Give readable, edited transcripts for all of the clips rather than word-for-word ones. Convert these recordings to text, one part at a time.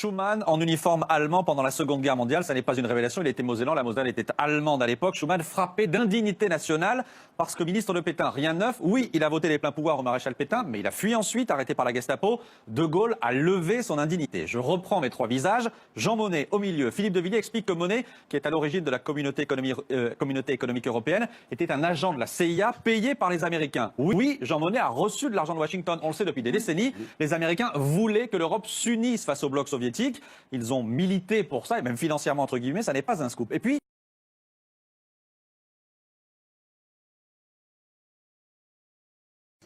Schuman en uniforme allemand pendant la Seconde Guerre mondiale. Ça n'est pas une révélation, il était mosellan, la Moselle était allemande à l'époque. Schuman frappé d'indignité nationale parce que ministre de Pétain, rien de neuf. Oui, il a voté les pleins pouvoirs au maréchal Pétain, mais il a fui ensuite, arrêté par la Gestapo. De Gaulle a levé son indignité. Je reprends mes trois visages. Jean Monnet au milieu. Philippe de Villiers explique que Monnet, qui est à l'origine de la communauté économique européenne, était un agent de la CIA payé par les Américains. Oui, Jean Monnet a reçu de l'argent de Washington. On le sait depuis des décennies. Les Américains voulaient que l'Europe s'unisse face au bloc soviétique. Ils ont milité pour ça, et même financièrement, entre guillemets, ça n'est pas un scoop. Et puis,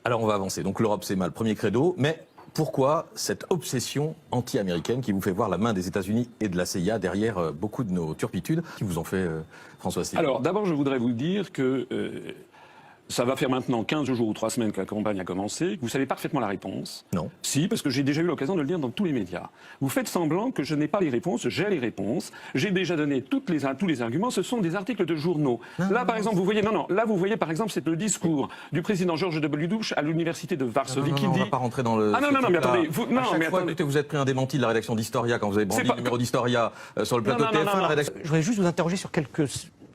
alors on va avancer. Donc l'Europe c'est mal, premier credo, mais pourquoi cette obsession anti-américaine qui vous fait voir la main des États-Unis et de la CIA derrière beaucoup de nos turpitudes qui vous ont fait, François Asselineau? Alors d'abord je voudrais vous dire que ça va faire maintenant 15 jours ou 3 semaines que la campagne a commencé, que vous savez parfaitement la réponse. Non. Si, parce que j'ai déjà eu l'occasion de le dire dans tous les médias. Vous faites semblant que je n'ai pas les réponses, j'ai les réponses. J'ai déjà donné tous les arguments, ce sont des articles de journaux. Là, par exemple, vous voyez, là, vous voyez, par exemple, c'est le discours du président George W. Bush à l'université de Varsovie qui dit... On ne va pas rentrer dans le... Ah non, mais attendez... Écoutez, vous êtes pris un démenti de la rédaction d'Historia quand vous avez brandi le numéro d'Historia sur le plateau de TF1, la rédaction... Je voudrais juste vous interroger sur quelques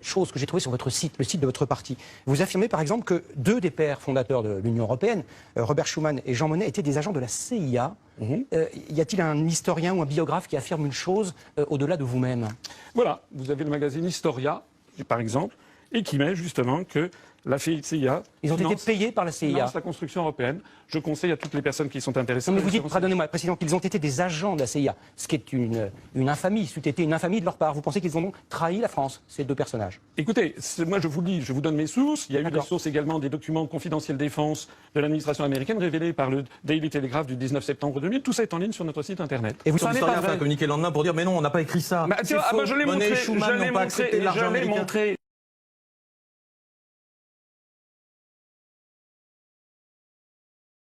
choses que j'ai trouvées sur votre site, le site de votre parti. Vous affirmez par exemple que deux des pères fondateurs de l'Union européenne, Robert Schuman et Jean Monnet, étaient des agents de la CIA. Y a-t-il un historien ou un biographe qui affirme une chose au-delà de vous-même? Voilà, vous avez le magazine Historia, par exemple, et qui met justement que la CIA... Ils ont été payés par la CIA. La construction européenne. Je conseille à toutes les personnes qui sont intéressées... Non, mais vous dites, pardonnez-moi, président, qu'ils ont été des agents de la CIA, ce qui est une infamie, c'eût été une infamie de leur part. Vous pensez qu'ils ont donc trahi la France, ces deux personnages? Écoutez, moi je vous lis, je vous donne mes sources. Il y a eu des sources également, des documents confidentiels défense de l'administration américaine révélés par le Daily Telegraph du 19 septembre 2000. Tout ça est en ligne sur notre site internet. Et vous avez fait un communiqué le lendemain pour dire mais non, on n'a pas écrit ça. Je l'ai montré, Schuman n'ont pas accepté l'argent américain.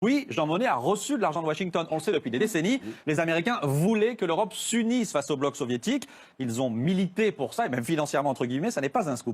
oui, Jean Monnet a reçu de l'argent de Washington. On le sait depuis des décennies. Les Américains voulaient que l'Europe s'unisse face au bloc soviétique. Ils ont milité pour ça, et même financièrement, entre guillemets, ça n'est pas un scoop.